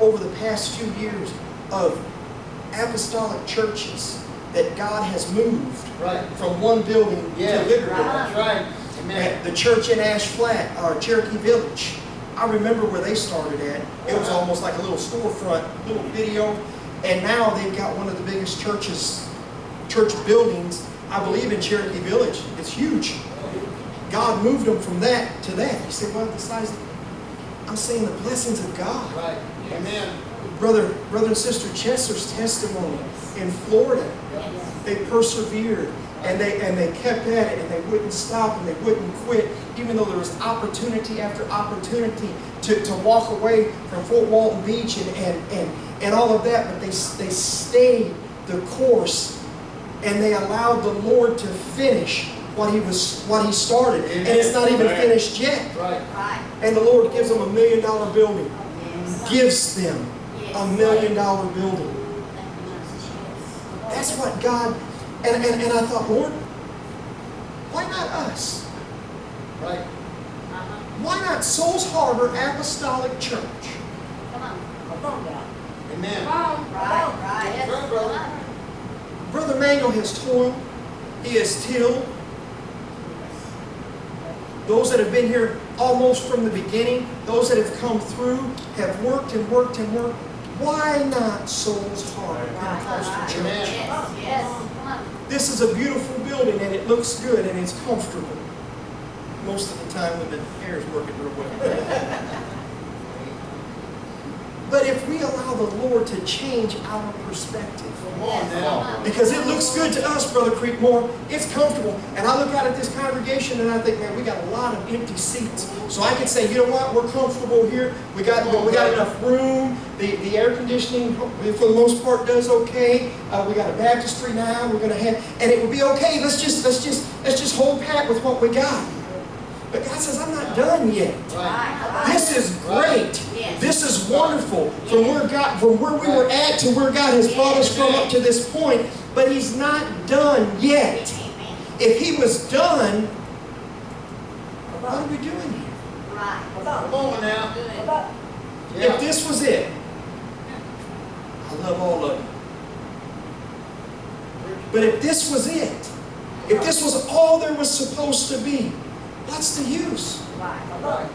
over the past few years of apostolic churches that God has moved from one building to bigger building. That's right. Amen. The church in Ash Flat, or Cherokee Village, I remember where they started at. It was almost like a little storefront, little video, and now they've got one of the biggest church buildings, I believe, in Cherokee Village. It's huge. God moved them from that to that. You say, well, the size of... I'm saying the blessings of God. Right. Amen. Brother and Sister Chester's testimony in Florida. They persevered and they kept at it, and they wouldn't stop and they wouldn't quit, even though there was opportunity after opportunity to walk away from Fort Walton Beach and all of that, but they stayed the course, and they allowed the Lord to finish what He started. Amen. And it's not even finished yet. Right. And the Lord gives them $1 million building. Gives them $1 million building. That's what God... And I thought, Lord, why not us? Right. Why not Souls Harbor Apostolic Church? Come on. Come on, God. Amen. Come on. Right. That's right, brother. Brother Manuel has toiled. He has tilled. Those that have been here almost from the beginning, those that have come through, have worked and worked and worked. Why not Souls Harbor Pentecostal Church? Amen. Yes. Come on. This is a beautiful building, and it looks good, and it's comfortable. Most of the time when the air is working real well. But if we allow the Lord to change our perspective, Come on now. because it looks good to us, Brother Creekmore, it's comfortable. And I look out at this congregation and I think, man, we got a lot of empty seats. So I can say, you know what, we're comfortable here. We got enough room. The air conditioning, for the most part, does okay. We got a baptistry now. We're gonna have, and it will be okay. Let's just hold pat with what we got. But God says, I'm not done yet. Right. This is great. This is wonderful. From where we were at to where God has brought us from up to this point. But He's not done yet. If He was done, what are we doing here? Come on now. If this was it, I love all of you. But if this was it, if this was all there was supposed to be, what's the use? Right.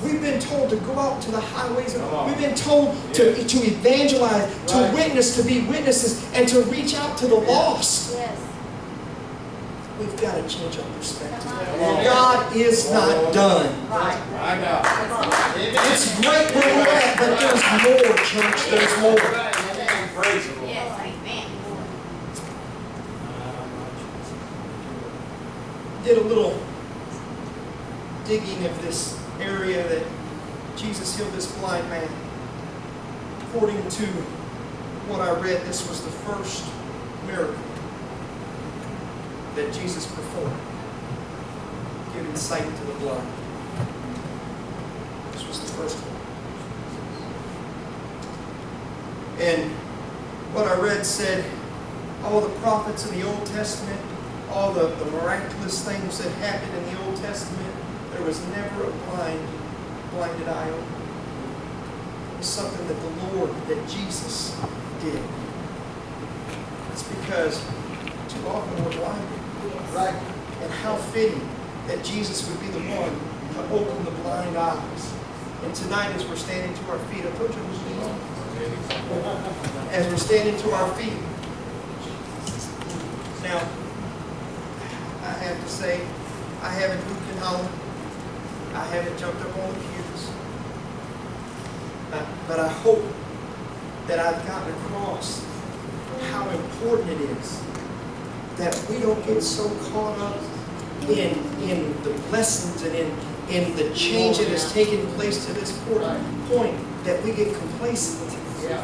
We've been told to go out to the highways. We've been told to evangelize, to witness, to be witnesses, and to reach out to the lost. Yes. We've got to change our perspective. God is not done. I know. It's great where we're at, but there's more, church. There's more. Praise the Lord. Yes. Amen. Did a little digging of this area that Jesus healed this blind man. According to what I read, this was the first miracle that Jesus performed, giving sight to the blind. This was the first one. And what I read said, all the prophets in the Old Testament, all the miraculous things that happened in the Old Testament, there was never a blinded eye open. It was something that the Lord, that Jesus did. It's because too often we're blinded. Right. And how fitting that Jesus would be the one to open the blind eyes. And tonight, as we're standing to our feet, I told you it was as we're standing to our feet. Now, I have to say, I haven't hooped and hollered. I haven't jumped up on the pews. But I hope that I've gotten across how important it is that we don't get so caught up in the blessings and in the change that has taken place to this point that we get complacent. Yeah.